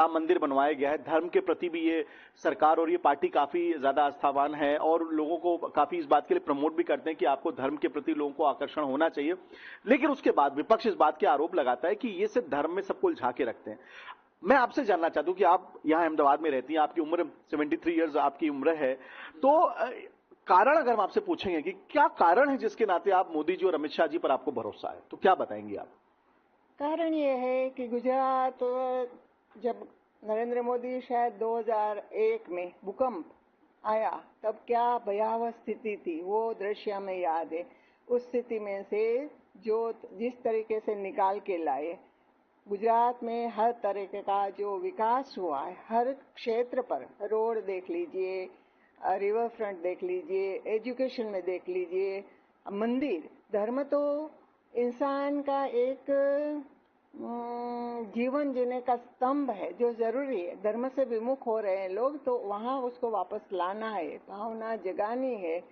राम मंदिर बनवाया गया है, धर्म के प्रति भी ये सरकार और ये पार्टी काफी ज्यादा आस्थावान है और लोगों को काफी इस बात के लिए प्रमोट भी करते हैं कि आपको धर्म के प्रति लोगों को आकर्षण होना चाहिए। लेकिन उसके बाद विपक्ष इस बात के आरोप लगाता है कि ये सिर्फ धर्म में सबको उलझा के रखते हैं। मैं आपसे जानना चाहता हूं कि आप यहाँ अहमदाबाद में रहती हैं, आपकी उम्र 73 ईयर्स आपकी उम्र है, तो कारण अगर हम आपसे पूछेंगे कि क्या कारण है जिसके नाते आप मोदी जी और अमित शाह जी पर आपको भरोसा है, तो क्या बताएंगे आप? कारण ये है कि गुजरात, जब नरेंद्र मोदी शायद 2001 में भूकंप आया तब क्या भयावह स्थिति थी, वो दृश्य हमें याद है। उस स्थिति में से जो जिस तरीके से निकाल के लाए, गुजरात में हर तरह का जो विकास हुआ है, हर क्षेत्र पर, रोड देख लीजिए, रिवर फ्रंट देख लीजिए, एजुकेशन में देख लीजिए, मंदिर, धर्म तो इंसान का एक जीवन जीने का स्तंभ है जो जरूरी है। धर्म से विमुख हो रहे हैं लोग, तो वहाँ उसको वापस लाना है, भावना जगानी है,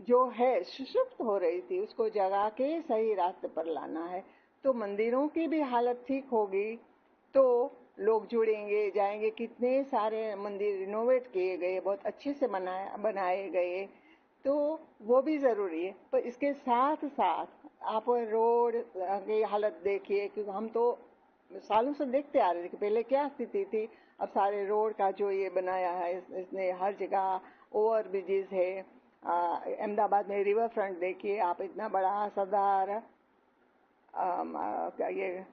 जो है सुषुप्त हो रही थी उसको जगा के सही रास्ते पर लाना है। तो मंदिरों की भी हालत ठीक होगी तो लोग जुड़ेंगे, जाएंगे। कितने सारे मंदिर रिनोवेट किए गए, बहुत अच्छे से बनाए गए, तो वो भी जरूरी है। पर इसके साथ साथ आप रोड की हालत देखिए, क्योंकि हम तो सालों से देखते आ रहे थे कि पहले क्या स्थिति थी। अब सारे रोड का जो ये बनाया है, इसने हर जगह ओवर ब्रिजेस है। अहमदाबाद में रिवर फ्रंट देखिए आप, इतना बड़ा सरदार ये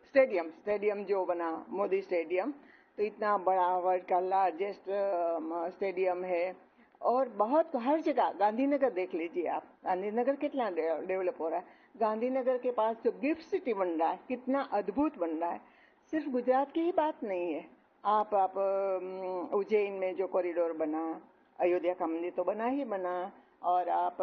स्टेडियम जो बना, मोदी स्टेडियम, तो इतना बड़ा वर्ल्ड का लार्जेस्ट स्टेडियम है। और बहुत हर जगह, गांधीनगर देख लीजिए आप, गांधीनगर कितना डेवलप हो रहा है। गांधीनगर के पास जो गिफ्ट सिटी बन रहा है, कितना अद्भुत बन रहा है। सिर्फ गुजरात की ही बात नहीं है। आप उज्जैन में जो कॉरिडोर बना, अयोध्या का मंदिर तो बना ही बना, और आप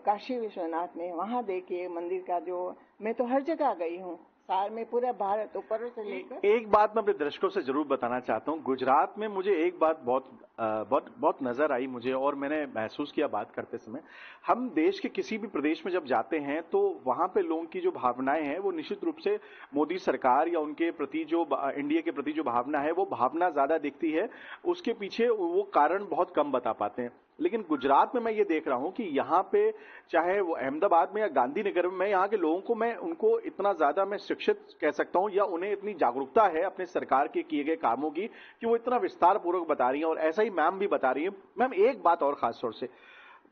काशी विश्वनाथ में वहाँ देखिए मंदिर का जो, मैं तो हर जगह गई हूँ साल में, पूरा भारत ऊपर से लेकर। एक बात मैं अपने दर्शकों से जरूर बताना चाहता हूँ, गुजरात में मुझे एक बात बहुत नजर आई मुझे, और मैंने महसूस किया बात करते समय। हम देश के किसी भी प्रदेश में जब जाते हैं तो वहां पे लोगों की जो भावनाएं हैं वो निश्चित रूप से मोदी सरकार या उनके प्रति जो इंडिया के प्रति जो भावना है वो भावना ज्यादा दिखती है, उसके पीछे वो कारण बहुत कम बता पाते हैं। लेकिन गुजरात में मैं ये देख रहा हूं कि यहाँ पे चाहे वो अहमदाबाद में या गांधीनगर में, मैं यहाँ के लोगों को, मैं उनको इतना ज्यादा मैं शिक्षित कह सकता हूँ, या उन्हें इतनी जागरूकता है अपने सरकार के किए गए कामों की कि वो इतना विस्तार पूर्वक बता रही हैं। और ऐसा ही मैम भी बता रही है। मैम एक बात और खास तौर से,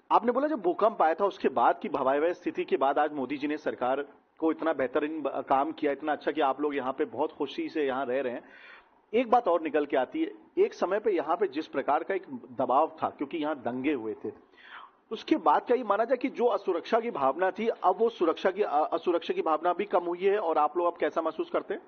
आपने बोला जब भूकंप आया था उसके बाद की भयावह स्थिति के बाद आज मोदी जी ने सरकार को इतना बेहतरीन काम किया, इतना अच्छा कि आप लोग यहाँ पे बहुत खुशी से यहाँ रह रहे हैं। एक बात और निकल के आती है, एक समय पे यहाँ पे जिस प्रकार का एक दबाव था क्योंकि यहाँ दंगे हुए थे, उसके बाद क्या ये माना जाए कि जो असुरक्षा की भावना थी अब वो असुरक्षा की भावना भी कम हुई है, और आप लोग अब कैसा महसूस करते हैं?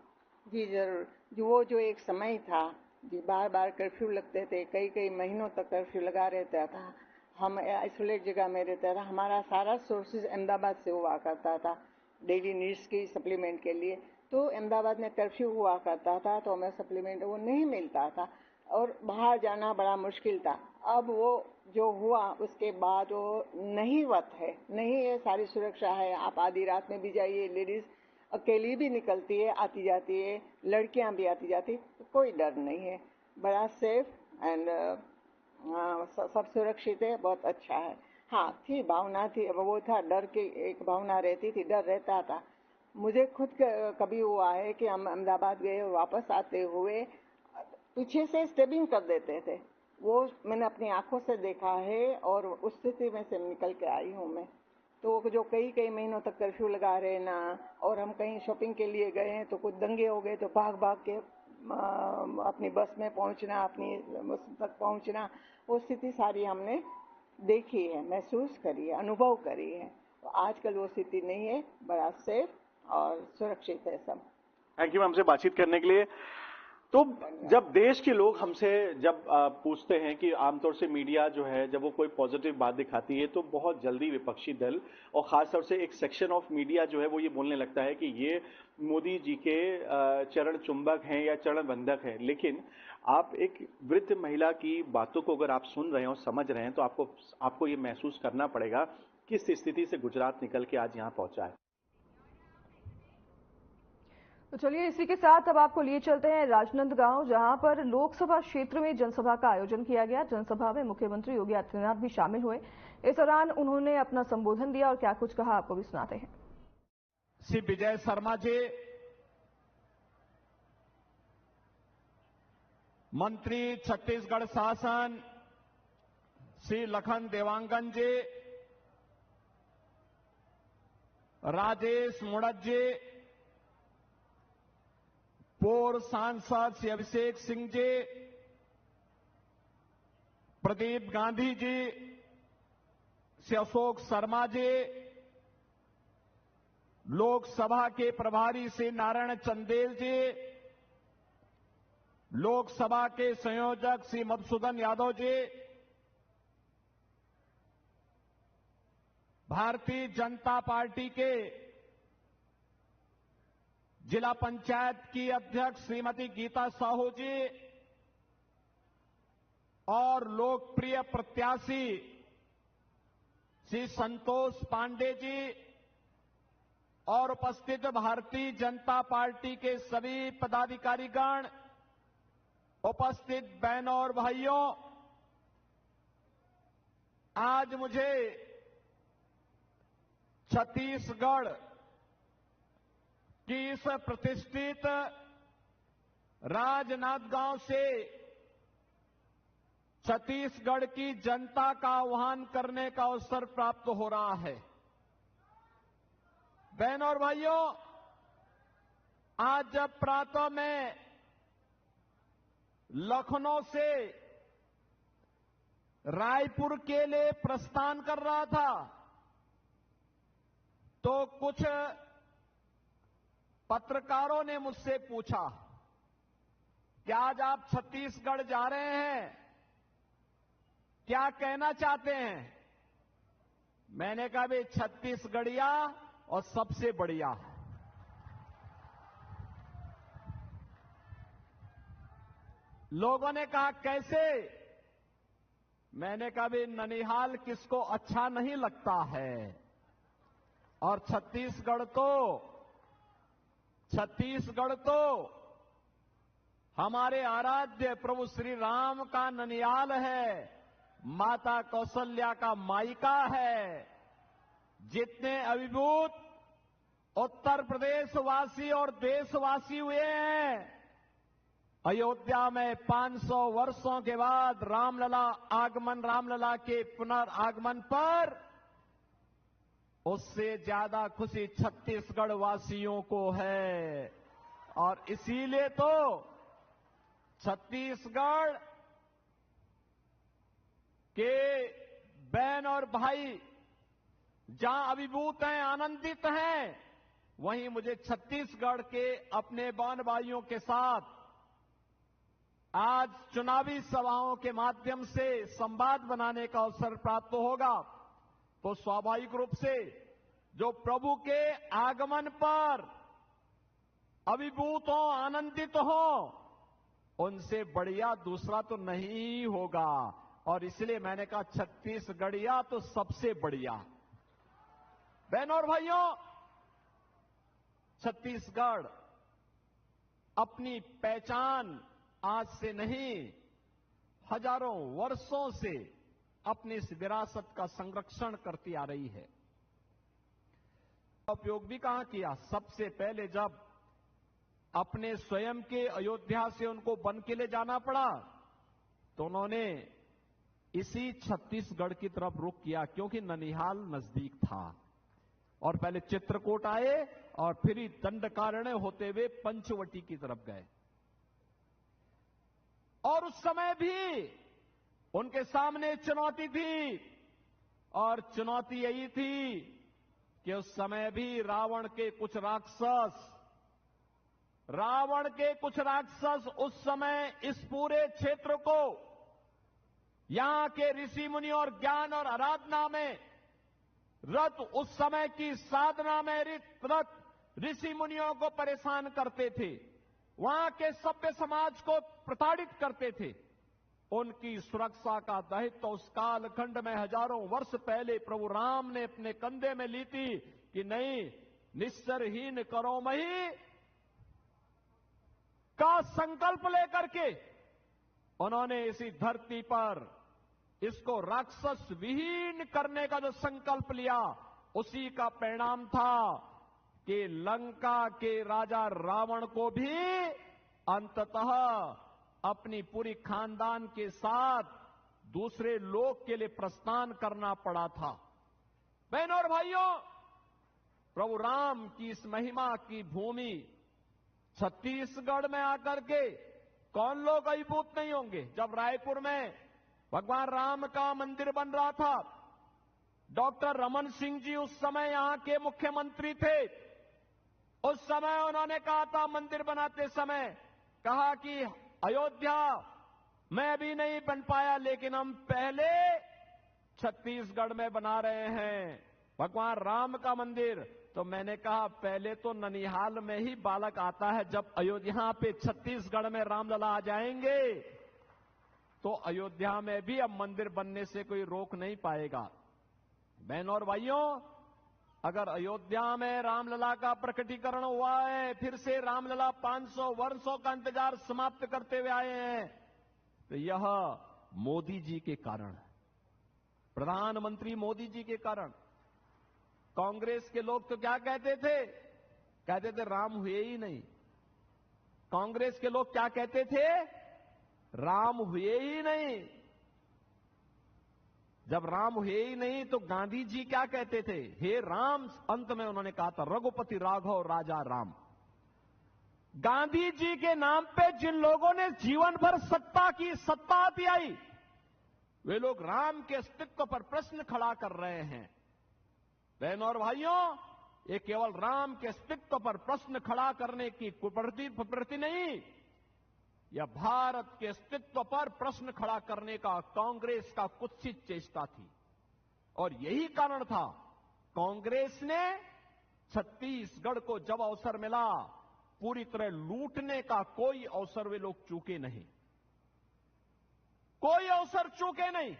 जी जरूर। वो जो एक समय था, जी बार बार कर्फ्यू लगते थे, कई कई महीनों तक कर्फ्यू लगा रहता था। हम आइसोलेट जगह में रहता था, हमारा सारा सोर्सेज अहमदाबाद से हुआ करता था डेली नीड्स की सप्लीमेंट के लिए। तो अहमदाबाद में कर्फ्यू हुआ करता था तो हमें सप्लीमेंट वो नहीं मिलता था और बाहर जाना बड़ा मुश्किल था। अब वो जो हुआ उसके बाद वो नहीवत है, नहीं है, सारी सुरक्षा है। आप आधी रात में भी जाइए, लेडीज अकेली भी निकलती है, आती जाती है, लड़कियां भी आती जाती, तो कोई डर नहीं है, बड़ा सेफ एंड सब सुरक्षित है, बहुत अच्छा है। हाँ थी भावना थी, अब वो था डर की एक भावना रहती थी, डर रहता था। मुझे खुद कभी हुआ है कि हम अहमदाबाद गए, वापस आते हुए पीछे से स्टेबिंग कर देते थे, वो मैंने अपनी आंखों से देखा है और उस स्थिति में से निकल के आई हूँ मैं। तो जो कई कई महीनों तक कर्फ्यू लगा रहे ना, और हम कहीं शॉपिंग के लिए गए हैं तो कुछ दंगे हो गए तो भाग भाग के अपनी बस में पहुंचना, अपनी बस तक पहुंचना, वो स्थिति सारी हमने देखी है, महसूस करी है, अनुभव करी है। तो आजकल वो स्थिति नहीं है, बड़ा सेफ और सुरक्षित है सब। थैंक यू हमसे बातचीत करने के लिए। तो जब देश के लोग हमसे जब पूछते हैं कि आमतौर से मीडिया जो है जब वो कोई पॉजिटिव बात दिखाती है तो बहुत जल्दी विपक्षी दल और खासतौर से एक सेक्शन ऑफ मीडिया जो है वो ये बोलने लगता है कि ये मोदी जी के चरण चुंबक हैं या चरण बंधक हैं। लेकिन आप एक वृद्ध महिला की बातों को अगर आप सुन रहे हैं और समझ रहे हैं तो आपको ये महसूस करना पड़ेगा किस स्थिति से गुजरात निकल के आज यहाँ पहुंचा है। तो चलिए इसी के साथ अब आपको लिए चलते हैं राजनांदगांव, जहां पर लोकसभा क्षेत्र में जनसभा का आयोजन किया गया। जनसभा में मुख्यमंत्री योगी आदित्यनाथ भी शामिल हुए। इस दौरान उन्होंने अपना संबोधन दिया और क्या कुछ कहा आपको भी सुनाते हैं। श्री विजय शर्मा जी, मंत्री छत्तीसगढ़ शासन, श्री लखन देवांगन जी, राजेश मुड़त जी, पूर्व सांसद श्री अभिषेक सिंह जी, प्रदीप गांधी जी, श्री अशोक शर्मा जी, लोकसभा के प्रभारी श्री नारायण चंदेल जी, लोकसभा के संयोजक श्री मधुसूदन यादव जी, भारतीय जनता पार्टी के जिला पंचायत की अध्यक्ष श्रीमती गीता साहू जी और लोकप्रिय प्रत्याशी श्री संतोष पांडे जी और उपस्थित भारतीय जनता पार्टी के सभी पदाधिकारीगण, उपस्थित बहनों और भाइयों, आज मुझे छत्तीसगढ़ की इस प्रतिष्ठित राजनांदगांव से छत्तीसगढ़ की जनता का आह्वान करने का अवसर प्राप्त हो रहा है। बहनों और भाइयों, आज जब प्रातः में लखनऊ से रायपुर के लिए प्रस्थान कर रहा था तो कुछ पत्रकारों ने मुझसे पूछा कि आज आप छत्तीसगढ़ जा रहे हैं, क्या कहना चाहते हैं? मैंने कहा भाई छत्तीसगढ़िया और सबसे बढ़िया। लोगों ने कहा कैसे? मैंने कहा भाई ननिहाल किसको अच्छा नहीं लगता है, और छत्तीसगढ़ तो हमारे आराध्य प्रभु श्री राम का ननिहाल है, माता कौशल्या का मायका है। जितने अभिभूत उत्तर प्रदेश वासी और देशवासी हुए हैं, अयोध्या में 500 वर्षों के बाद रामलला के पुनरागमन पर उससे ज्यादा खुशी छत्तीसगढ़ वासियों को है। और इसीलिए तो छत्तीसगढ़ के बहन और भाई जहां अभिभूत हैं, आनंदित हैं, वहीं मुझे छत्तीसगढ़ के अपने बहन भाइयों के साथ आज चुनावी सभाओं के माध्यम से संवाद बनाने का अवसर प्राप्त होगा। तो स्वाभाविक रूप से जो प्रभु के आगमन पर अभिभूत हो, आनंदित हो, उनसे बढ़िया दूसरा तो नहीं होगा। और इसलिए मैंने कहा छत्तीसगढ़िया तो सबसे बढ़िया। बहनों और भाइयों, छत्तीसगढ़ अपनी पहचान आज से नहीं, हजारों वर्षों से अपनी इस विरासत का संरक्षण करती आ रही है। उपयोग भी कहां किया? सबसे पहले जब अपने स्वयं के अयोध्या से उनको बन के ले जाना पड़ा तो उन्होंने इसी छत्तीसगढ़ की तरफ रुख किया, क्योंकि ननिहाल नजदीक था। और पहले चित्रकूट आए और फिर ही दंडकारण्य होते हुए पंचवटी की तरफ गए। और उस समय भी उनके सामने चुनौती थी, और चुनौती यही थी कि उस समय भी रावण के कुछ राक्षस उस समय इस पूरे क्षेत्र को, यहां के ऋषि मुनि और ज्ञान और आराधना में रत, उस समय की साधना में रत ऋषि मुनियों को परेशान करते थे, वहां के सभ्य समाज को प्रताड़ित करते थे। उनकी सुरक्षा का दायित्व उस कालखंड में हजारों वर्ष पहले प्रभु राम ने अपने कंधे में ली थी कि नहीं, निस्सरहीन करो मही का संकल्प लेकर के उन्होंने इसी धरती पर इसको राक्षस विहीन करने का जो संकल्प लिया, उसी का परिणाम था कि लंका के राजा रावण को भी अंततः अपनी पूरी खानदान के साथ दूसरे लोक के लिए प्रस्थान करना पड़ा था। बहनों और भाइयों, प्रभु राम की इस महिमा की भूमि छत्तीसगढ़ में आकर के कौन लोग अभिभूत नहीं होंगे। जब रायपुर में भगवान राम का मंदिर बन रहा था, डॉक्टर रमन सिंह जी उस समय यहां के मुख्यमंत्री थे। उस समय उन्होंने कहा था, मंदिर बनाते समय कहा कि अयोध्या में भी नहीं बन पाया, लेकिन हम पहले छत्तीसगढ़ में बना रहे हैं भगवान राम का मंदिर। तो मैंने कहा, पहले तो ननिहाल में ही बालक आता है, जब अयोध्या पे छत्तीसगढ़ में रामलला आ जाएंगे तो अयोध्या में भी अब मंदिर बनने से कोई रोक नहीं पाएगा। बहनों और भाइयों, अगर अयोध्या में रामलला का प्रकटीकरण हुआ है, फिर से रामलला 500 वर्षों का इंतजार समाप्त करते हुए आए हैं, तो यह मोदी जी के कारण, प्रधानमंत्री मोदी जी के कारण। कांग्रेस के लोग तो क्या कहते थे? कहते थे राम हुए ही नहीं। कांग्रेस के लोग क्या कहते थे? राम हुए ही नहीं। जब राम हुए ही नहीं तो गांधी जी क्या कहते थे? हे राम। अंत में उन्होंने कहा था, रघुपति राघव राजा राम। गांधी जी के नाम पे जिन लोगों ने जीवन भर सत्ता की सत्ता आई, वे लोग राम के अस्तित्व पर प्रश्न खड़ा कर रहे हैं। बहनों और भाइयों, ये केवल राम के अस्तित्व पर प्रश्न खड़ा करने की कुप्रवृत्ति नहीं, यह भारत के अस्तित्व पर प्रश्न खड़ा करने का कांग्रेस का कुत्सित चेष्टा थी। और यही कारण था, कांग्रेस ने छत्तीसगढ़ को जब अवसर मिला, पूरी तरह लूटने का कोई अवसर वे लोग चूके नहीं, कोई अवसर चूके नहीं।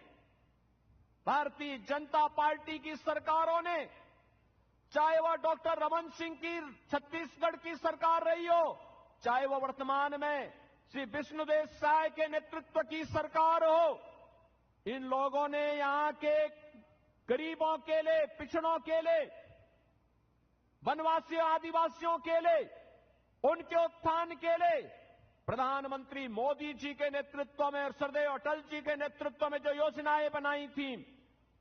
भारतीय जनता पार्टी की सरकारों ने, चाहे वह डॉक्टर रमन सिंह की छत्तीसगढ़ की सरकार रही हो, चाहे वह वर्तमान में श्री विष्णुदेव साय के नेतृत्व की सरकार हो, इन लोगों ने यहां के गरीबों के लिए, पिछड़ों के लिए, वनवासियों आदिवासियों के लिए, उनके उत्थान के लिए प्रधानमंत्री मोदी जी के नेतृत्व में और श्रद्धेय अटल जी के नेतृत्व में जो योजनाएं बनाई थी,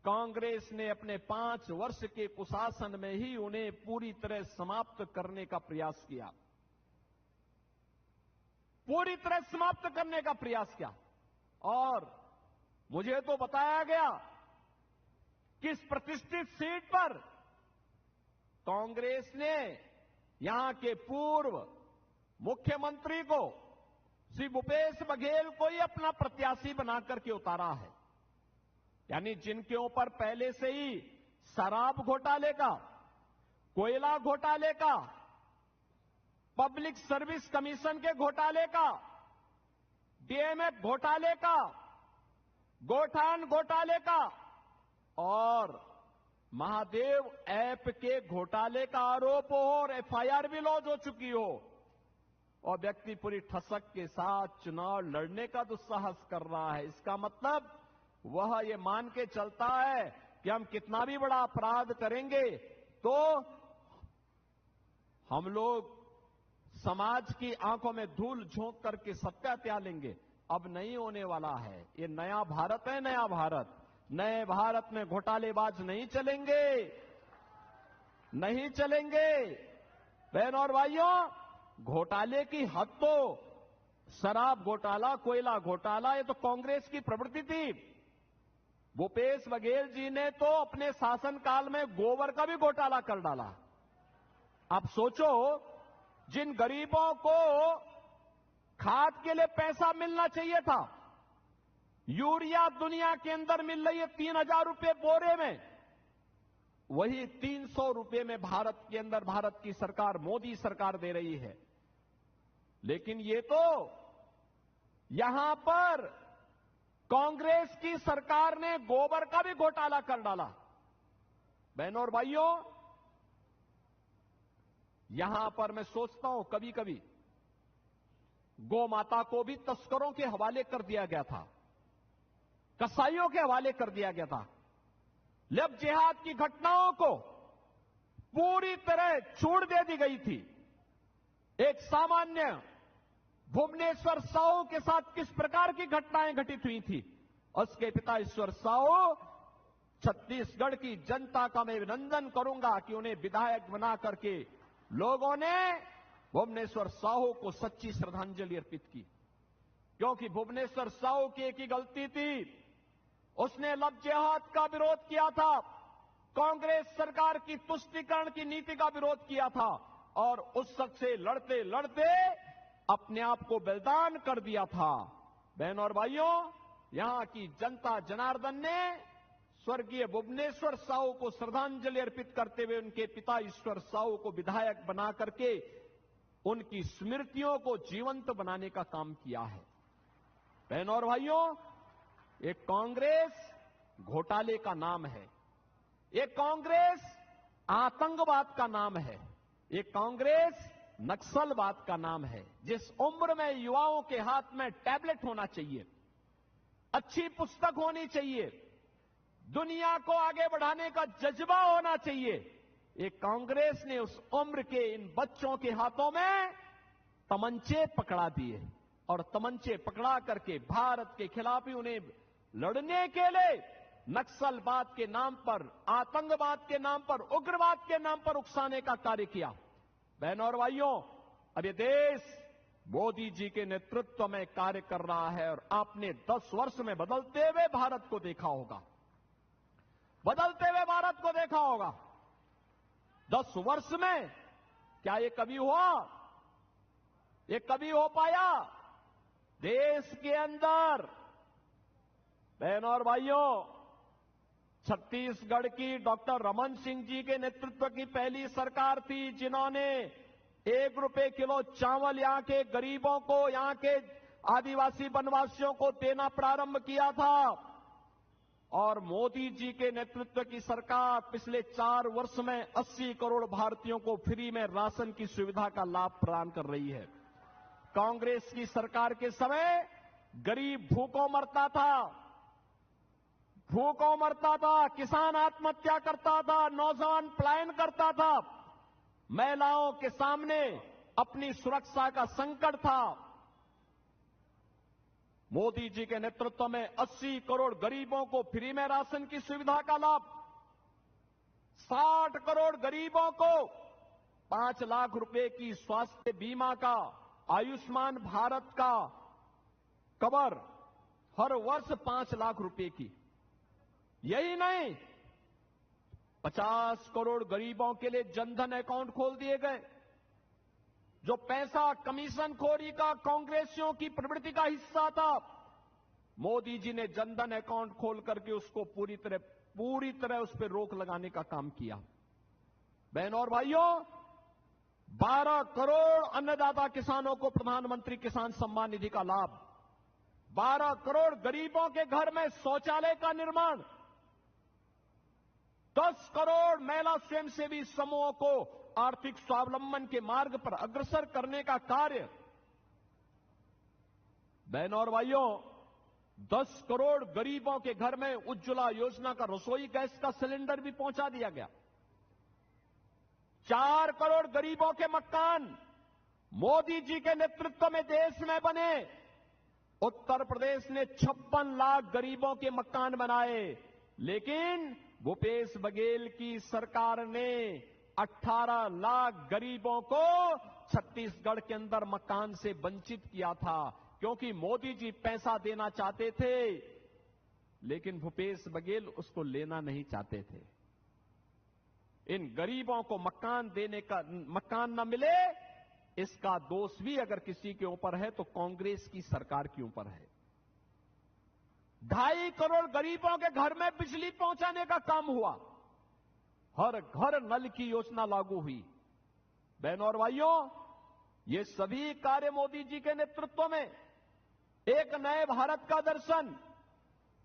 कांग्रेस ने अपने 5 वर्ष के कुशासन में ही उन्हें पूरी तरह समाप्त करने का प्रयास किया, पूरी तरह समाप्त करने का प्रयास किया। और मुझे तो बताया गया कि इस प्रतिष्ठित सीट पर कांग्रेस ने यहां के पूर्व मुख्यमंत्री को, श्री भूपेश बघेल को ही अपना प्रत्याशी बनाकर के उतारा है। यानी जिनके ऊपर पहले से ही शराब घोटाले का, कोयला घोटाले का, पब्लिक सर्विस कमीशन के घोटाले का, डीएमएफ घोटाले का, गोठान घोटाले का और महादेव ऐप के घोटाले का आरोप हो और एफआईआर भी लॉन्च हो चुकी हो, और व्यक्ति पूरी ठसक के साथ चुनाव लड़ने का दुस्साहस कर रहा है, इसका मतलब वह ये मान के चलता है कि हम कितना भी बड़ा अपराध करेंगे तो हम लोग समाज की आंखों में धूल झोंक करके सत्या त्याग लेंगे। अब नहीं होने वाला है। ये नया भारत है, नया भारत। नए भारत में घोटालेबाज नहीं चलेंगे, नहीं चलेंगे। बहनों और भाइयों, घोटाले की हद तो शराब घोटाला, कोयला घोटाला, ये तो कांग्रेस की प्रवृत्ति थी। भूपेश बघेल जी ने तो अपने शासनकाल में गोबर का भी घोटाला कर डाला। अब सोचो, जिन गरीबों को खाद के लिए पैसा मिलना चाहिए था, यूरिया दुनिया के अंदर मिल रही है 3000 रुपए बोरे में, वही 300 रुपए में भारत के अंदर भारत की सरकार, मोदी सरकार दे रही है। लेकिन ये तो यहां पर कांग्रेस की सरकार ने गोबर का भी घोटाला कर डाला। बहनों और भाइयों, यहां पर मैं सोचता हूं कभी कभी गौ माता को भी तस्करों के हवाले कर दिया गया था, कसाईयों के हवाले कर दिया गया था। लब जिहाद की घटनाओं को पूरी तरह छोड़ दे दी गई थी। एक सामान्य भुवनेश्वर साहू के साथ किस प्रकार की घटनाएं घटित हुई थी, उसके पिता ईश्वर साहू, छत्तीसगढ़ की जनता का मैं अभिनंदन करूंगा कि उन्हें विधायक बना करके लोगों ने भुवनेश्वर साहू को सच्ची श्रद्धांजलि अर्पित की। क्योंकि भुवनेश्वर साहू की एक ही गलती थी, उसने लब जिहाद का विरोध किया था, कांग्रेस सरकार की तुष्टीकरण की नीति का विरोध किया था और उस शख्स से लड़ते लड़ते अपने आप को बलिदान कर दिया था। बहनों और भाइयों, यहां की जनता जनार्दन ने स्वर्गीय भुवनेश्वर साहू को श्रद्धांजलि अर्पित करते हुए उनके पिता ईश्वर साहू को विधायक बना करके उनकी स्मृतियों को जीवंत बनाने का काम किया है। बहनों और भाइयों, ये कांग्रेस घोटाले का नाम है, ये कांग्रेस आतंकवाद का नाम है, ये कांग्रेस नक्सलवाद का नाम है। जिस उम्र में युवाओं के हाथ में टैबलेट होना चाहिए, अच्छी पुस्तक होनी चाहिए, दुनिया को आगे बढ़ाने का जज्बा होना चाहिए, ये कांग्रेस ने उस उम्र के इन बच्चों के हाथों में तमंचे पकड़ा दिए और तमंचे पकड़ा करके भारत के खिलाफ ही उन्हें लड़ने के लिए नक्सलवाद के नाम पर, आतंकवाद के नाम पर, उग्रवाद के नाम पर उकसाने का कार्य किया। बहनों और भाइयों, अब ये देश मोदी जी के नेतृत्व में कार्य कर रहा है और आपने 10 वर्ष में बदलते हुए भारत को देखा होगा, बदलते हुए भारत को देखा होगा। 10 वर्ष में क्या ये कभी हुआ? ये कभी हो पाया? देश के अंदर बहनों और भाइयों, छत्तीसगढ़ की डॉक्टर रमन सिंह जी के नेतृत्व की पहली सरकार थी जिन्होंने 1 रुपए किलो चावल यहां के गरीबों को, यहां के आदिवासी वनवासियों को देना प्रारंभ किया था। और मोदी जी के नेतृत्व की सरकार पिछले 4 वर्ष में 80 करोड़ भारतीयों को फ्री में राशन की सुविधा का लाभ प्रदान कर रही है। कांग्रेस की सरकार के समय गरीब भूखों मरता था, भूखों मरता था, किसान आत्महत्या करता था, नौजवान पलायन करता था, महिलाओं के सामने अपनी सुरक्षा का संकट था। मोदी जी के नेतृत्व में 80 करोड़ गरीबों को फ्री में राशन की सुविधा का लाभ, 60 करोड़ गरीबों को 5 लाख रुपए की स्वास्थ्य बीमा का, आयुष्मान भारत का कवर, हर वर्ष 5 लाख रुपए की। यही नहीं, 50 करोड़ गरीबों के लिए जनधन अकाउंट खोल दिए गए। जो पैसा कमीशन खोरी का कांग्रेसियों की प्रवृत्ति का हिस्सा था, मोदी जी ने जनधन अकाउंट खोल करके उसको पूरी तरह उस पर रोक लगाने का काम किया। बहनों और भाइयों, 12 करोड़ अन्नदाता किसानों को प्रधानमंत्री किसान सम्मान निधि का लाभ, 12 करोड़ गरीबों के घर में शौचालय का निर्माण, 10 करोड़ महिला स्वयंसेवी समूहों को आर्थिक स्वावलंबन के मार्ग पर अग्रसर करने का कार्य। बहनों और भाइयों, 10 करोड़ गरीबों के घर में उज्ज्वला योजना का रसोई गैस का सिलेंडर भी पहुंचा दिया गया। 4 करोड़ गरीबों के मकान मोदी जी के नेतृत्व में देश में बने। उत्तर प्रदेश ने 56 लाख गरीबों के मकान बनाए, लेकिन भूपेश बघेल की सरकार ने 18 लाख गरीबों को छत्तीसगढ़ के अंदर मकान से वंचित किया था, क्योंकि मोदी जी पैसा देना चाहते थे, लेकिन भूपेश बघेल उसको लेना नहीं चाहते थे। इन गरीबों को मकान न मिले, इसका दोष भी अगर किसी के ऊपर है तो कांग्रेस की सरकार के ऊपर है। 2.5 करोड़ गरीबों के घर में बिजली पहुंचाने का काम हुआ, हर घर नल की योजना लागू हुई। बहनों और भाइयों, ये सभी कार्य मोदी जी के नेतृत्व में एक नए भारत का दर्शन,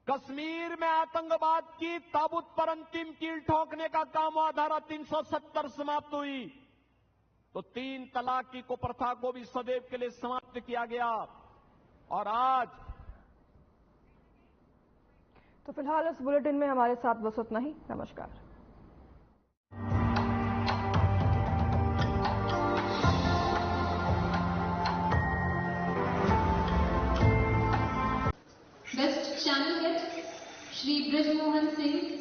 कश्मीर में आतंकवाद की ताबूत पर अंतिम कील ठोकने का काम हुआ, धारा 370 समाप्त हुई। तो 3 तलाक की कुप्रथा को भी सदैव के लिए समाप्त किया गया। और आज तो फिलहाल इस बुलेटिन में हमारे साथ बस उतना ही। नमस्कार। Best channel head Shri Brajmohan Singh